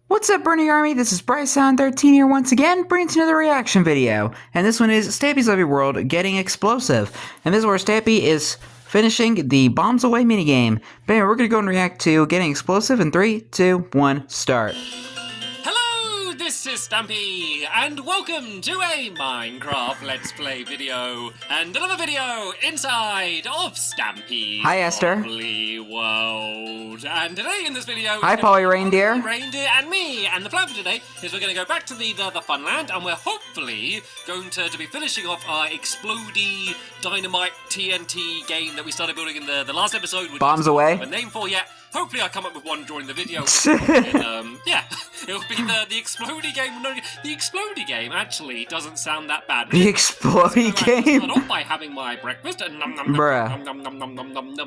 What's up, Bernie Army? This is BryceAllen13 here once again, bringing you another reaction video. And this one is Stampy's Lovely World Getting Explosive. And this is where Stampy is finishing the Bombs Away minigame. But anyway, we're going to go and react to Getting Explosive in 3, 2, 1, start. Hello, this is Stampy, and welcome to a Minecraft Let's Play video, and another video inside of Stampy's Hi, Esther. Lovely World. And today in this video... Hi, Polly Reindeer. Reindeer and me, and the plan for today is we're going to go back to the fun land, and we're hopefully going to be finishing off our explodey dynamite TNT game that we started building in the last episode. Bombs Away. A name for yet. Hopefully I come up with one during the video. And, yeah, it'll be the explodey game. No, the explodey game actually doesn't sound that bad. The explodey game? Start off by having my breakfast and Bruh.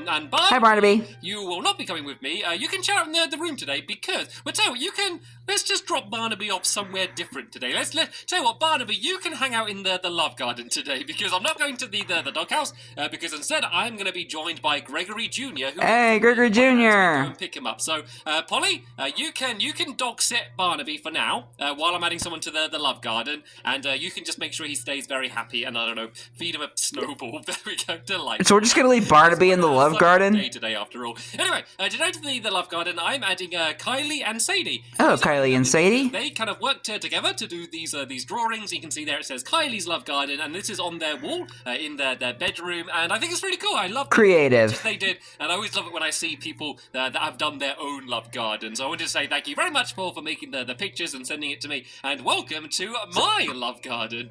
And Hi, Barnaby. You will not be coming with me. You can chill out in the room today because, well, tell you what, you can. Let's just drop Barnaby off somewhere different today. Let's tell you what, Barnaby, you can hang out in the love garden today because I'm not going to the doghouse because instead I'm going to be joined by Gregory Jr. Hey, Gregory Jr. And pick him up. So, Polly, you can dog sit Barnaby for now while I'm adding someone to the love garden, and you can just make sure he stays very happy. And I don't know, feed him a snowball. There we go. Delightful. So we're just gonna leave Barnaby in the love garden. Today, after all. Anyway, today to the love garden, I'm adding Kylie and Sadie. Oh, Kylie and Sadie. They kind of worked together to do these drawings. You can see there it says Kylie's love garden, and this is on their wall in their bedroom. And I think it's really cool. I love creative. They did, and I always love it when I see people that have done their own love garden. So I wanted to say thank you very much for making the pictures and sending it to me, and welcome to my love garden.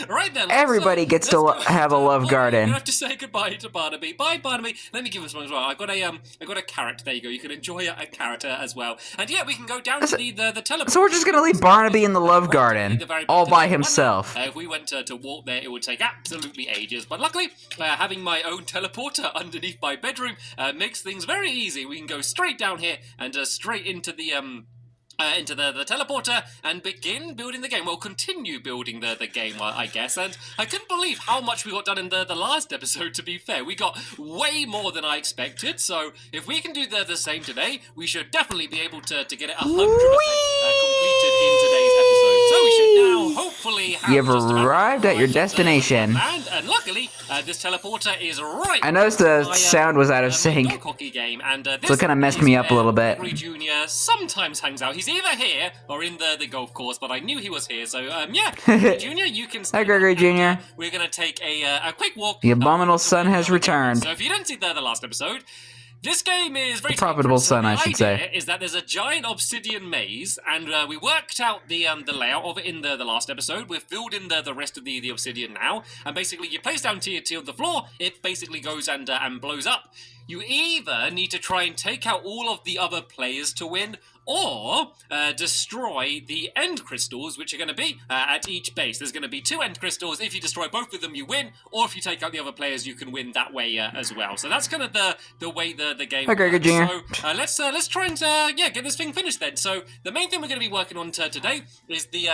Right then, everybody gets to have a love garden. You have to say goodbye to Barnaby. Bye, Barnaby. Let me give us one as well. I got a carrot. There you go. You can enjoy a carrot as well. And yeah, we can go down to the teleport. So we're just gonna leave Barnaby in the love garden all by himself. If we went to walk there, it would take absolutely ages. But luckily, having my own teleporter underneath my bedroom makes things very easy. We can go straight down here and straight into the teleporter and begin building the game. Well, continue building the game, I guess. And I couldn't believe how much we got done in the last episode, to be fair. We got way more than I expected. So if we can do the same today, we should definitely be able to get it 100% completed in today's episode. So we should now hopefully have You've arrived at your destination. And luckily, this teleporter is right. I noticed the sound was out of sync. Game, and, so it kind of messed me up a little bit. Gregory Jr. sometimes hangs out. He's either here or in the golf course, but I knew he was here. So, yeah, Jr., you can stay. Hi, Gregory Jr. We're going to take a quick walk. The abominable sun has returned. So if you didn't see the last episode, this game is very profitable sun, I should say. Is that there's a giant obsidian maze, and we worked out the layout of it in the last episode. We've filled in the rest of the obsidian now, and basically you place down TNT on the floor, it basically goes and blows up. You either need to try and take out all of the other players to win, or destroy the end crystals, which are going to be at each base. There's going to be 2 end crystals. If you destroy both of them, you win, or if you take out the other players, you can win that way as well. So that's kind of the way the game works. Gregory Jr. So let's try and get this thing finished then. So the main thing we're going to be working on today is the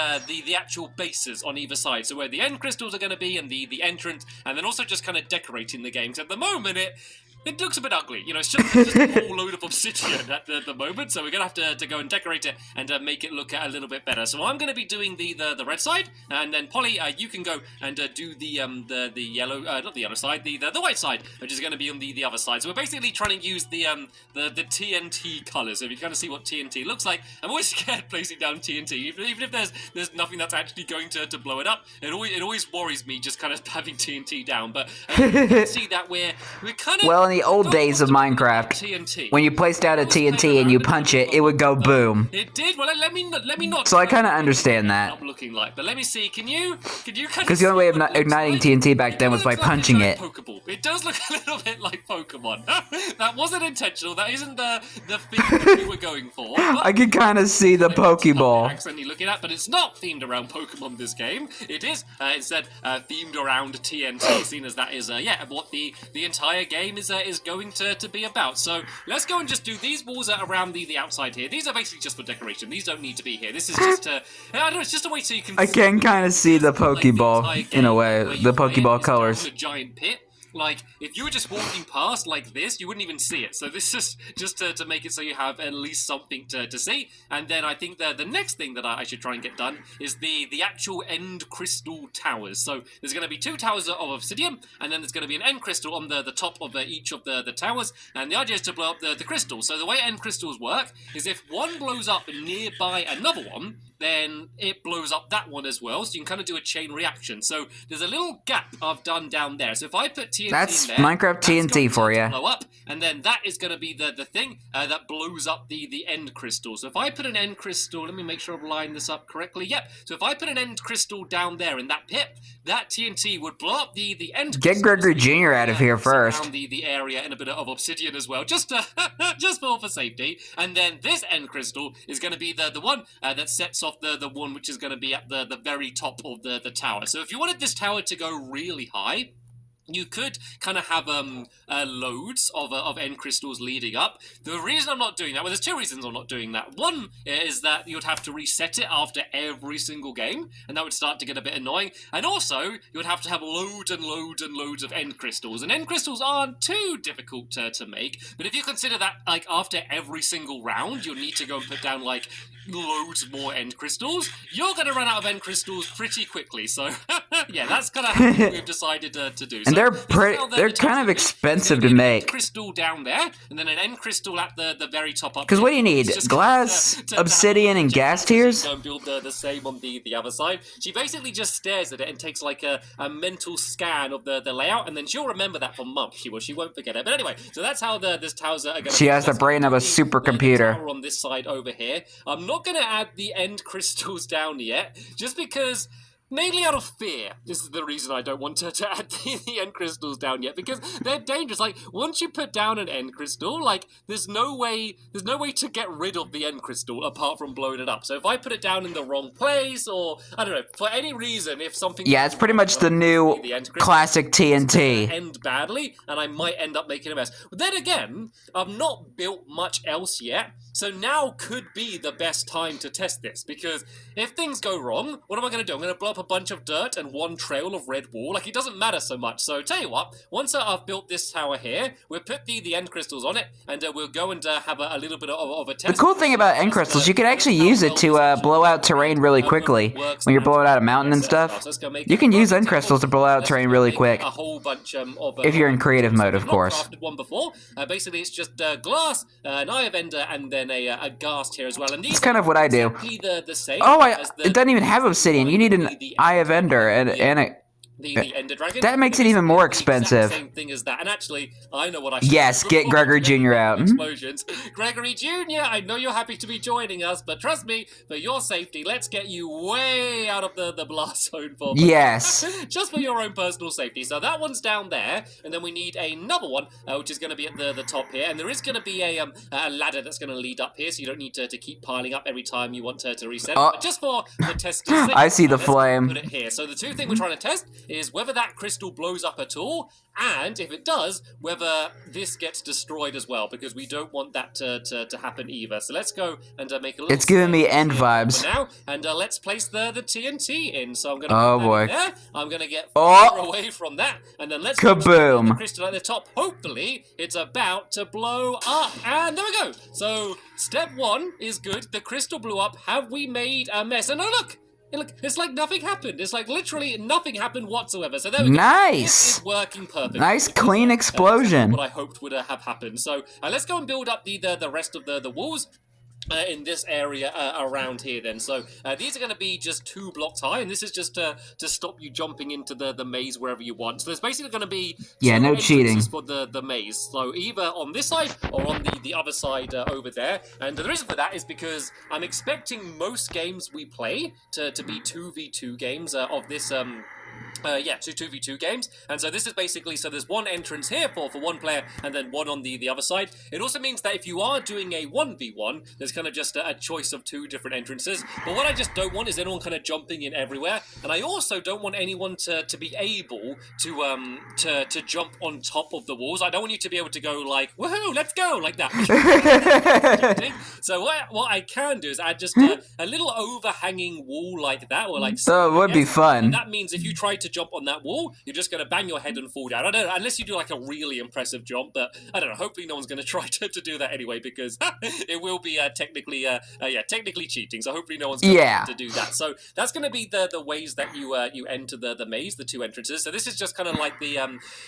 actual bases on either side. So where the end crystals are going to be, and the entrance, and then also just kind of decorating the game. So at the moment it looks a bit ugly, you know, it's just a whole load of obsidian at the moment, so we're going to have to go and decorate it and make it look a little bit better. So I'm going to be doing the red side, and then Polly, you can go and do the yellow, not the yellow side, the white side, which is going to be on the other side. So we're basically trying to use the TNT colours. So if you kind of see what TNT looks like, I'm always scared placing down TNT, even if there's nothing that's actually going to blow it up. It always worries me just kind of having TNT down, but you can see that we're kind of... Well, in the old days of Minecraft, TNT. when you placed out a TNT and you punch it, it would go boom. It did. Well, let me not. So I kind of understand that. I'm looking like, but let me see. Can you kind of? Because the only way of not igniting TNT back then was by punching it. Pokeball. It does look a little bit like Pokemon. That wasn't intentional. That isn't the thing that we were going for. I can kind of see the Pokeball. Accidentally looking at, but it's not themed around Pokemon. This game. It is instead themed around TNT, seen as that is what the entire game is going to be about. So let's go and just do these walls around the outside here. These are basically just for decoration. These don't need to be here. This is just I don't know. It's just a way so you can. I can kind of see the Pokeball in a way. The Pokeball colors. A giant pit. Like, if you were just walking past like this, you wouldn't even see it. So this is just to make it so you have at least something to see. And then I think the next thing that I should try and get done is the actual end crystal towers. So there's going to be 2 towers of obsidian, and then there's going to be an end crystal on the top of each of the towers. And the idea is to blow up the crystals. So the way end crystals work is if one blows up nearby another one, then it blows up that one as well. So you can kind of do a chain reaction. So there's a little gap I've done down there. So if I put TNT That's in there, Minecraft TNT for you. Blow up, and then that is going to be the thing that blows up the end crystal. So if I put an end crystal, let me make sure I've lined this up correctly. Yep. So if I put an end crystal down there in that pit, that TNT would blow up the end. Get Gregory Jr. out of here first. Around the area and a bit of obsidian as well, just just for safety. And then this end crystal is going to be the one that sets off the one which is going to be at the very top of the tower. So if you wanted this tower to go really high, you could kind of have loads of end crystals leading up. The reason I'm not doing that, well, there's 2 reasons I'm not doing that. One is that you'd have to reset it after every single game, and that would start to get a bit annoying. And also, you would have to have loads and loads and loads of end crystals. And end crystals aren't too difficult to make, but if you consider that, like, after every single round, you'll need to go and put down, like, loads more end crystals, you're going to run out of end crystals pretty quickly. So, yeah, that's kind of how we've decided to do. And so they're kind of expensive to make. Crystal down there, and then an end crystal at the very top up. Because what do you need? Glass, obsidian, and ghast tears? Go and build the same on the other side. She basically just stares at it and takes like a mental scan of the layout, and then she'll remember that for months. She won't forget it. But anyway, so that's how this towers are going to. She has the brain of a supercomputer. Tower on this side over here. I'm not going to add the end crystals down yet, just because. Mainly out of fear. This is the reason I don't want to add the end crystals down yet, because they're dangerous. Like, once you put down an end crystal, like, there's no way to get rid of the end crystal apart from blowing it up. So if I put it down in the wrong place, or, I don't know, for any reason, if something... Yeah, it's pretty much the new classic TNT. End badly, and I might end up making a mess. But then again, I've not built much else yet, so now could be the best time to test this, because if things go wrong, what am I going to do? I'm going to blow up a bunch of dirt and one trail of red wall. Like, it doesn't matter so much. So tell you what, once I've built this tower here, we'll put the end crystals on it, and we'll go and have a little bit of a test. The cool thing about end crystals, you can actually use it to blow out terrain really quickly. When you're blowing out a mountain and stuff, you can use end crystals to blow out terrain really quick. A whole bunch of if you're in creative mode, of course. I've not crafted one before. Basically, it's just glass, an eye of ender, and then a ghast here as well. And that's kind of what I do. The same it doesn't even have obsidian. You need an eye of ender and a... The Ender Dragon. That makes it even more expensive. Same thing as that. And actually, I know what I should Yes, get Gregory Jr. out. Explosions. Gregory Jr., I know you're happy to be joining us, but trust me, for your safety, let's get you way out of the blast zone for yes. just for your own personal safety. So that one's down there, and then we need another one, which is going to be at the top here. And there is going to be a ladder that's going to lead up here, so you don't need to keep piling up every time you want to reset it. But just for the test's sake, I see the flame. Put it here. So the 2 things we're trying to test is whether that crystal blows up at all, and if it does, whether this gets destroyed as well, because we don't want that to happen either. So let's go and make a little... It's giving me end vibes. Now, and let's place the TNT in. So I'm going to put that in there. I'm going to get far away from that, and then let's kaboom! The crystal at the top. Hopefully, it's about to blow up. And there we go. So step 1 is good. The crystal blew up. Have we made a mess? And oh, look! Look, it's like nothing happened. It's like literally nothing happened whatsoever. So there we go. Nice. It is working perfectly. Nice clean explosion. What I hoped would have happened. So let's go and build up the rest of the walls. In this area around here then. So these are going to be just 2 blocks high, and this is just to stop you jumping into the maze wherever you want. So there's basically going to be no cheating for the maze. So either on this side or on the other side over there. And the reason for that is because I'm expecting most games we play to be 2v2 games of this 2v2 games, and so this is basically, so there's one entrance here for one player, and then one on the other side. It also means that if you are doing a 1v1, there's kind of just a choice of 2 different entrances, but what I just don't want is anyone kind of jumping in everywhere, and I also don't want anyone to be able to jump on top of the walls. I don't want you to be able to go like, woohoo, let's go, like that. So what I can do is add just a little overhanging wall like that, or like... So it would be fun. And that means if you try to jump on that wall, you're just going to bang your head and fall down. I don't know, unless you do like a really impressive jump, but I don't know. Hopefully no one's going to try to do that anyway, because it will be technically cheating. So hopefully no one's going to do that. So that's going to be the ways that you enter the maze, the two entrances. So this is just kind of like the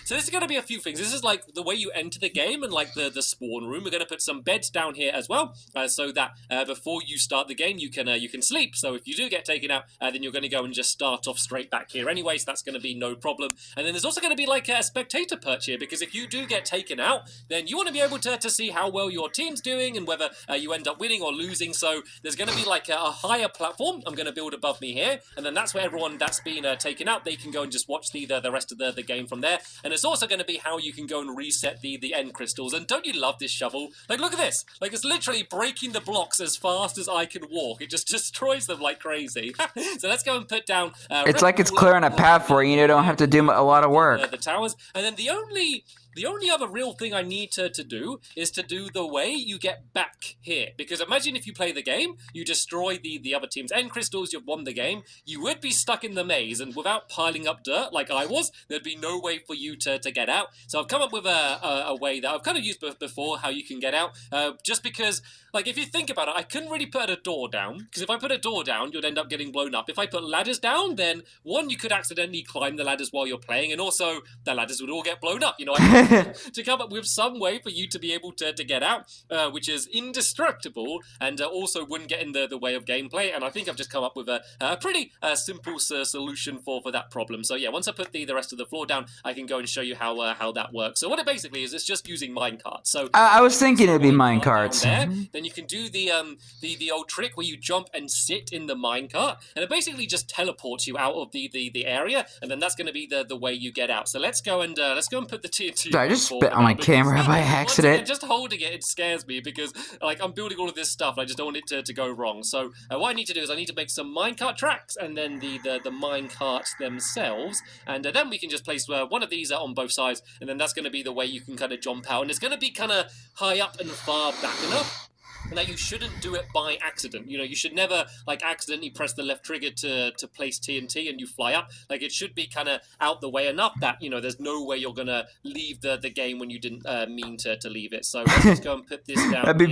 so this is going to be a few things. This is like the way you enter the game and like the spawn room. We're going to put some beds down here as well, so that before you start the game you can sleep. So if you do get taken out, then you're going to go and just start off straight back here anyway. So that's going to be no problem. And then there's also going to be like a spectator perch here, because if you do get taken out, then you want to be able to see how well your team's doing and whether you end up winning or losing. So there's going to be like a higher platform I'm going to build above me here, and then that's where everyone that's been taken out, they can go and just watch the rest of the game from there. And it's also going to be how you can go and reset the end crystals. And don't you love this shovel? Like, look at this. Like, it's literally breaking the blocks as fast as I can walk. It just destroys them like crazy. So let's go and put down... it's like it's clearing a path for you. You don't have to do a lot of work. The towers. And then the only other real thing I need to do is to do the way you get back here. Because imagine if you play the game, you destroy the other team's end crystals, you've won the game, you would be stuck in the maze, and without piling up dirt like I was, there'd be no way for you to get out. So I've come up with a way that I've kind of used before, how you can get out, just because, like, if you think about it, I couldn't really put a door down, because if I put a door down, you'd end up getting blown up. If I put ladders down, then one, you could accidentally climb the ladders while you're playing, and also the ladders would all get blown up, you know. To come up with some way for you to be able to get out, which is indestructible and also wouldn't get in the way of gameplay. And I think I've just come up with a pretty simple solution for that problem. So yeah, once I put the rest of the floor down, I can go and show you how that works. So what it basically is, it's just using minecarts. So I was thinking it'd be minecarts. Then you can do the old trick where you jump and sit in the minecart, and it basically just teleports you out of the area, and then that's going to be the way you get out. So let's go and put the TNT. I just spit on my camera by accident. Just holding it scares me, because like I'm building all of this stuff, and I just don't want it to go wrong. So what I need to do is I need to make some minecart tracks, and then the minecarts themselves, and then we can just place one of these on both sides, and then that's going to be the way you can kind of jump out, and it's going to be kind of high up and far back enough that you shouldn't do it by accident. You know, you should never like accidentally press the left trigger to place TNT and you fly up. Like, it should be kind of out the way enough that, you know, there's no way you're gonna leave the game when you didn't mean to leave it. So let's just go and put this down. That'd be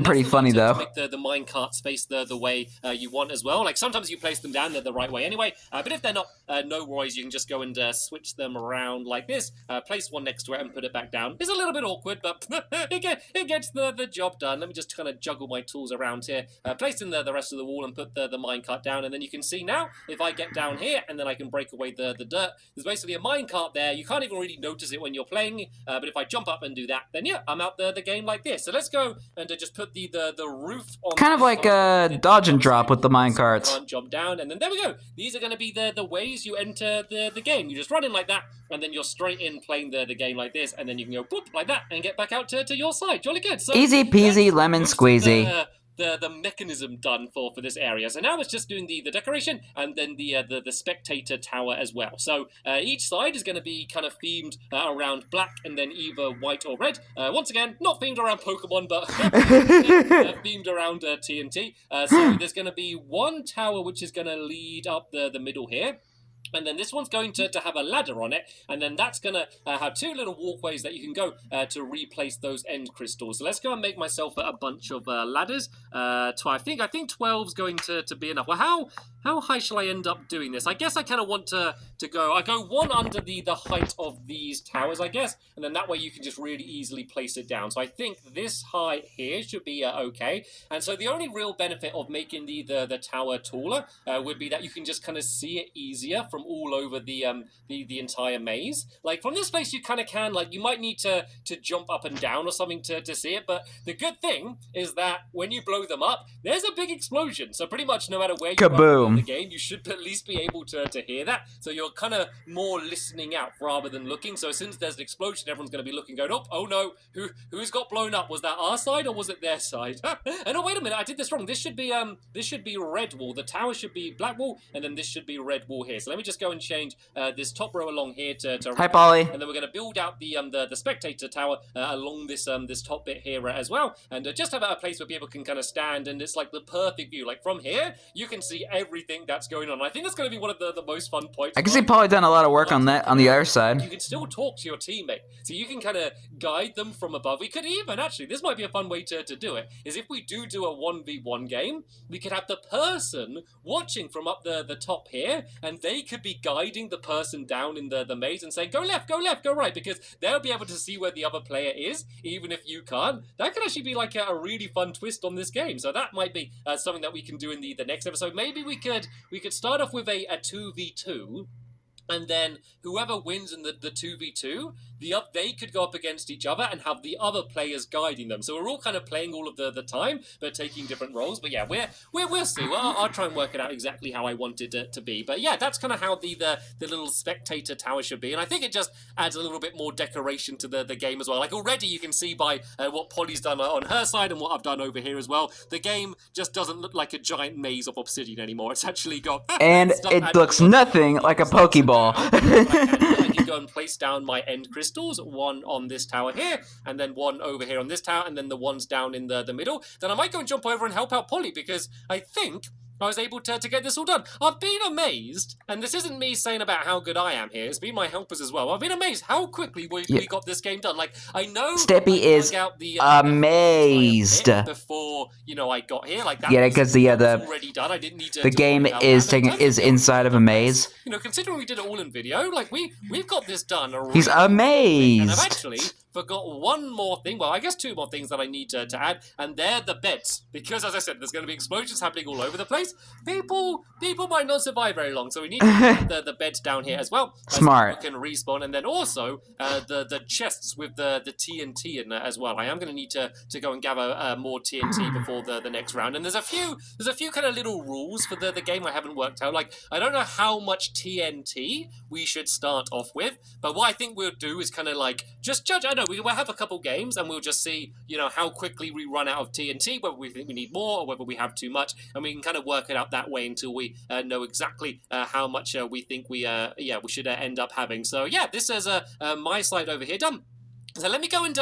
pretty funny though. To make the minecarts face the way you want as well. Like, sometimes you place them down the right way anyway, but if they're not, no worries, you can just go and switch them around like this, place one next to it and put it back down. It's a little bit awkward, but it gets the job done. Let me just kind of juggle my tools around here, place in the rest of the wall and put the minecart down, and then you can see now, if I get down here and then I can break away the dirt, there's basically a minecart there. You can't even really notice it when you're playing, but if I jump up and do that, then yeah, I'm out the game like this. So let's go and just put the roof on. Kind of like a dodge and drop with the minecarts. So can't jump down, and then there we go. These are going to be the ways you enter the game. You just run in like that, and then you're straight in playing the game like this, and then you can go boop like that and get back out to your side. Jolly good. So easy peasy lemon squeezy. The mechanism done for this area. So now it's just doing the decoration and then the spectator tower as well. So each side is going to be kind of themed around black and then either white or red. Once again, not themed around Pokemon, but themed around TNT. So there's going to be one tower which is going to lead up the middle here. And then this one's going to have a ladder on it, and then that's going to have two little walkways that you can go to replace those end crystals. So let's go and make myself a bunch of ladders. I think 12's going to be enough. Well, how high shall I end up doing this? I guess I kind of want to go... I go one under the height of these towers, I guess, and then that way you can just really easily place it down. So I think this height here should be okay. And so the only real benefit of making the tower taller would be that you can just kind of see it easier from all over the entire maze. Like, from this place you kind of can, like, you might need to jump up and down or something to see it, but the good thing is that when you blow them up, there's a big explosion. So pretty much no matter where you are in the game, you should at least be able to hear that. So you're kind of more listening out rather than looking. So since there's an explosion, everyone's going to be looking, going, oh no, who's got blown up? Was that our side or was it their side? And oh, wait a minute, I did this wrong. This should be red wall. The tower should be black wall, and then this should be red wall here. So let me just go and change this top row along here to Hi, Polly. And then we're going to build out the spectator tower along this top bit here as well, and just have a place where people can kind of stand, and it's like the perfect view. Like, from here, you can see every everything that's going on. I think that's going to be one of the most fun points. I can see Polly done a lot of work on that on the other side. You can still talk to your teammate, so you can kind of guide them from above. We could even, actually, this might be a fun way to do it, is if we do a 1v1 game, we could have the person watching from up the top here, and they could be guiding the person down in the maze and saying, go left, go right, because they'll be able to see where the other player is, even if you can't. That could actually be like a really fun twist on this game, so that might be something that we can do in the next episode. Maybe we could start off with a 2v2, and then whoever wins in the 2v2, they could go up against each other and have the other players guiding them. So we're all kind of playing all of the time, but taking different roles. But yeah, we'll see. I'll try and work it out exactly how I want it to be. But yeah, that's kind of how the little spectator tower should be. And I think it just adds a little bit more decoration to the game as well. Like already you can see by what Polly's done on her side and what I've done over here as well. The game just doesn't look like a giant maze of obsidian anymore. It's actually got... and it looks nothing like a Pokeball. I can go and place down my end crystals, one on this tower here, and then one over here on this tower, and then the ones down in the middle. Then I might go and jump over and help out Polly, because I think I was able to get this all done. I've been amazed, and this isn't me saying about how good I am here, it's been my helpers as well. I've been amazed how quickly we got this game done. Like, I know Stampy is amazed. Before, I got here. Like, that because was already done. I didn't need to... The game is inside of a maze. Considering we did it all in video, like, we've got this done. He's amazed. And I've actually forgot one more thing. Well, I guess two more things that I need to add, and they're the beds. Because, as I said, there's going to be explosions happening all over the place. People might not survive very long, so we need to get the beds down here as well. Smart. People can respawn, and then also the chests with the TNT in there as well. I am going to need to go and gather more TNT before the next round. And there's a few kind of little rules for the game I haven't worked out. Like, I don't know how much TNT we should start off with, but what I think we'll do is kind of like just judge. I know we'll have a couple games and we'll just see, how quickly we run out of TNT, whether we think we need more or whether we have too much, and we can kind of work it out that way until we know exactly how much we think we should end up having. So yeah, this is my side over here done. So let me go and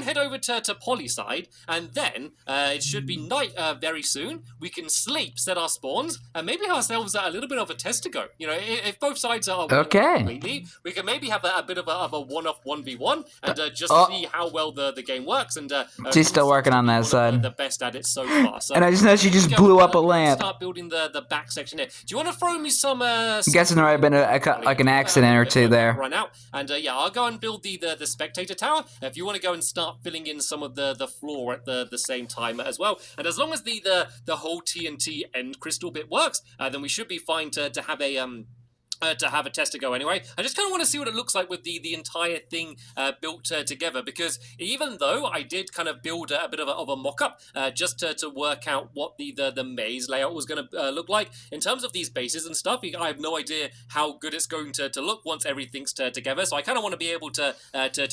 head over to Polly's side, and then it should be night very soon. We can sleep, set our spawns, and maybe have ourselves a little bit of a test to go. If both sides are okay, completely, we can maybe have a bit of a one-off 1v1 and just see how well the game works. And she's still working on that side. The best at it so far. So and I just know she just blew up a lamp. Start building the back section here. Do you want to throw me some? I'm guessing there might have been like an accident or two there. Run out, and I'll go and build the spectator tower. If you want to go and start filling in some of the floor at the same time as well, and as long as the whole TNT end crystal bit works, then we should be fine to have a test to go anyway. I just kind of want to see what it looks like with the entire thing built together, because even though I did kind of build a bit of a mock-up just to work out what the maze layout was going to look like, in terms of these bases and stuff, I have no idea how good it's going to look once everything's together, so I kind of want to be able to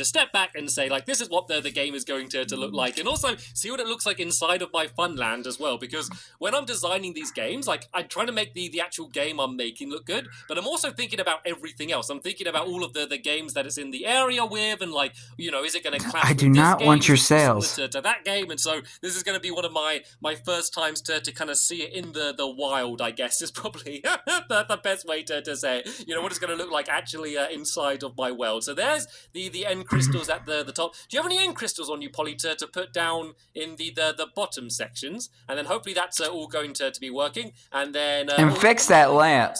step back and say, like, this is what the game is going to look like, and also see what it looks like inside of my fun land as well, because when I'm designing these games, like, I'm trying to make the actual game I'm making look good, but I'm also thinking about everything else. I'm thinking about all of the games that it's in the area with, and like, is it going to clash I do not want your sales to that game, and so this is going to be one of my first times to kind of see it in the wild, I guess, is probably the best way to say it. What it's going to look like actually inside of my world. So there's the end crystals at the top. Do you have any end crystals on you, Polly, to put down in the bottom sections? And then hopefully that's all going to be working. And then and fix that lamp.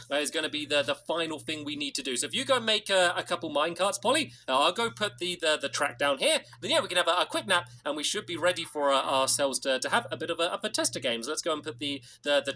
That is going to be the final thing we need to do. So if you go make a couple minecarts, Polly, I'll go put the track down here. Then yeah, we can have a quick nap, and we should be ready for ourselves to have a bit of a tester game. So let's go and put the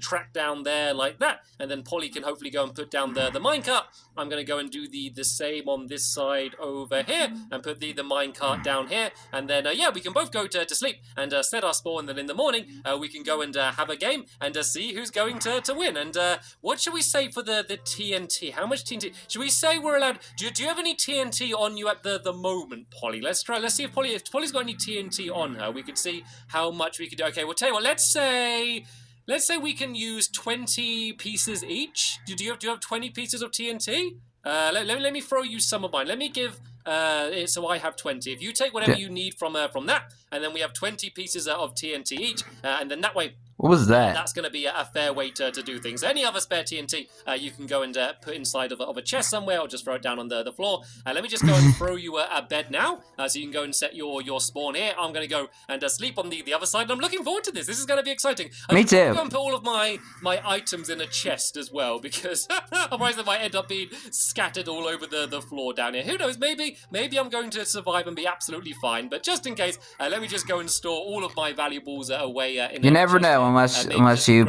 track down there like that, and then Polly can hopefully go and put down the minecart. I'm going to go and do the same on this side over here, and put the minecart down here, and then yeah, we can both go to sleep and set our spawn, and then in the morning we can go and have a game and see who's going to win. And what should we say for the TNT? How much TNT? Should we say we're allowed? Do you have any TNT on you at the moment, Polly? Let's see if Polly's got any TNT on her. We could see how much we could do. Okay, we'll tell you what. Let's say we can use 20 pieces each. Do you have 20 pieces of TNT? Let me throw you some of mine. Let me give so I have 20. If you take whatever you need from that, and then we have 20 pieces of TNT each, and then that way What was that? That's going to be a fair way to do things. Any other spare TNT, you can go and put inside of a chest somewhere, or just throw it down on the floor. Let me just go and throw you a bed now, so you can go and set your spawn here. I'm going to go and sleep on the other side, and I'm looking forward to this. This is going to be exciting. Me too. I'm going to go and put all of my items in a chest as well, because otherwise they might end up being scattered all over the floor down here. Who knows? Maybe I'm going to survive and be absolutely fine. But just in case, let me just go and store all of my valuables away in. You never know unless you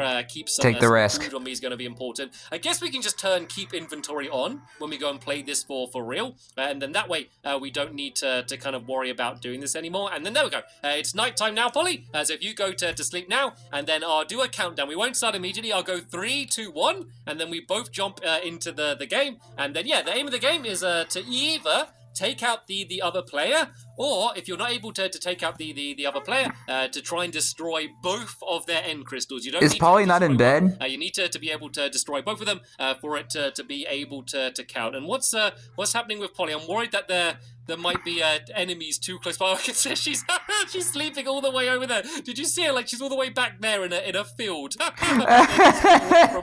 take the risk. Food on me is going to be important. I guess we can just turn keep inventory on when we go and play this for real, and then that way we don't need to kind of worry about doing this anymore. And then there we go. It's nighttime now, Polly. So if you go to sleep now, and then I'll do a countdown. We won't start immediately. I'll go 3, 2, 1, and then we both jump into the game. And then the aim of the game is to either take out the other player, or if you're not able to take out the other player, to try and destroy both of their end crystals. You don't. Is Polly not in bed? You need to be able to destroy both of them for it to be able to count. And what's happening with Polly? I'm worried that there might be enemies too close by. I can see she's sleeping all the way over there. Did you see her? Like, she's all the way back there in a field from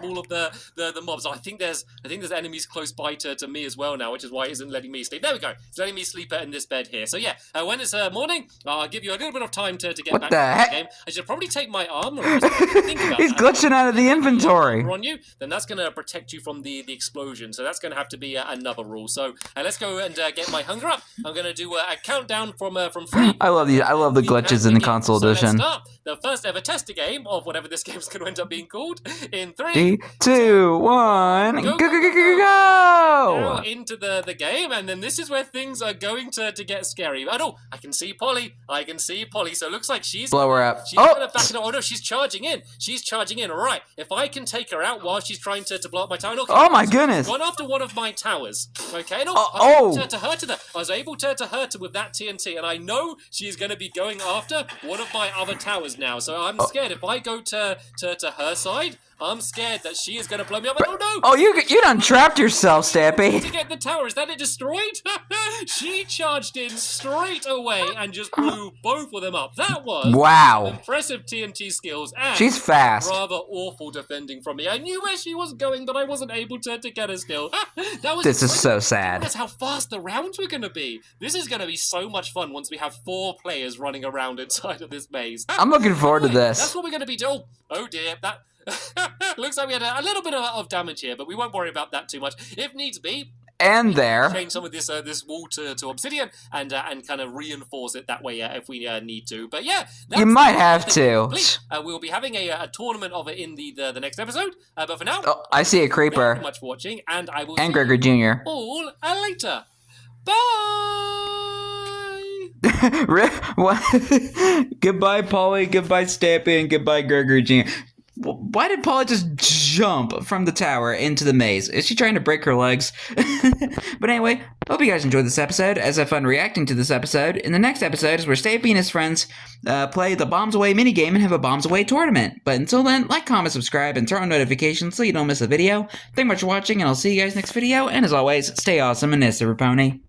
all of the mobs. I think there's enemies close by to me as well now, which is why it isn't letting me sleep. There we go. It's letting me sleep in this bed here. So yeah, when it's morning, I'll give you a little bit of time to get back to the game. I should probably take my armor. He's glitching out of the inventory. On you, then that's going to protect you from the explosion. So that's going to have to be another rule. So let's go and get my hunger up. I'm going to do a countdown from 3. I love these. I love the glitches in the console edition. Let's start the first ever tester game of whatever this game's going to end up being called in 3, 3, 2, 1, go! Now into the game, and then this is where things are going to get scary. Oh, I can see Polly. So it looks like she's blow her up. She's gonna back it up. Oh no, she's charging in. All right. If I can take her out while she's trying to blow up my tower. Okay, oh my goodness! Gone after one of my towers. Okay. No. I was able to hurt her with that TNT, and I know she's going to be going after one of my other towers now. So I'm scared. If I go to her side, I'm scared that she is going to blow me up. Oh no! Oh, you done trapped yourself, Stampy. To get the tower, is that it destroyed? She charged in straight away and just blew both of them up. That was impressive TNT skills, and she's fast. Rather awful defending from me. I knew where she was going, but I wasn't able to get her still. This is so sad. That's how fast the rounds were going to be. This is going to be so much fun once we have 4 players running around inside of this maze. I'm looking forward to this. That's what we're going to be doing. Oh dear, that looks like we had a little bit of damage here, but we won't worry about that too much. If needs be, and there change some of this wall to obsidian and kind of reinforce it that way if we need to. But yeah, you might have to. We'll be having a tournament of it in the next episode. But for now, I see a creeper. Thank you very much for watching, and I will see Gregory Jr. all later. Bye. What? Goodbye, Polly. Goodbye, Stampy, and goodbye, Gregory Jr. Why did Polly just jump from the tower into the maze? Is she trying to break her legs? But anyway, hope you guys enjoyed this episode, as I had fun reacting to this episode. In the next episode is where Stampy and his friends play the Bombs Away minigame and have a Bombs Away tournament. But until then, like, comment, subscribe, and turn on notifications so you don't miss a video. Thank you much for watching, and I'll see you guys next video. And as always, stay awesome and nice, every pony.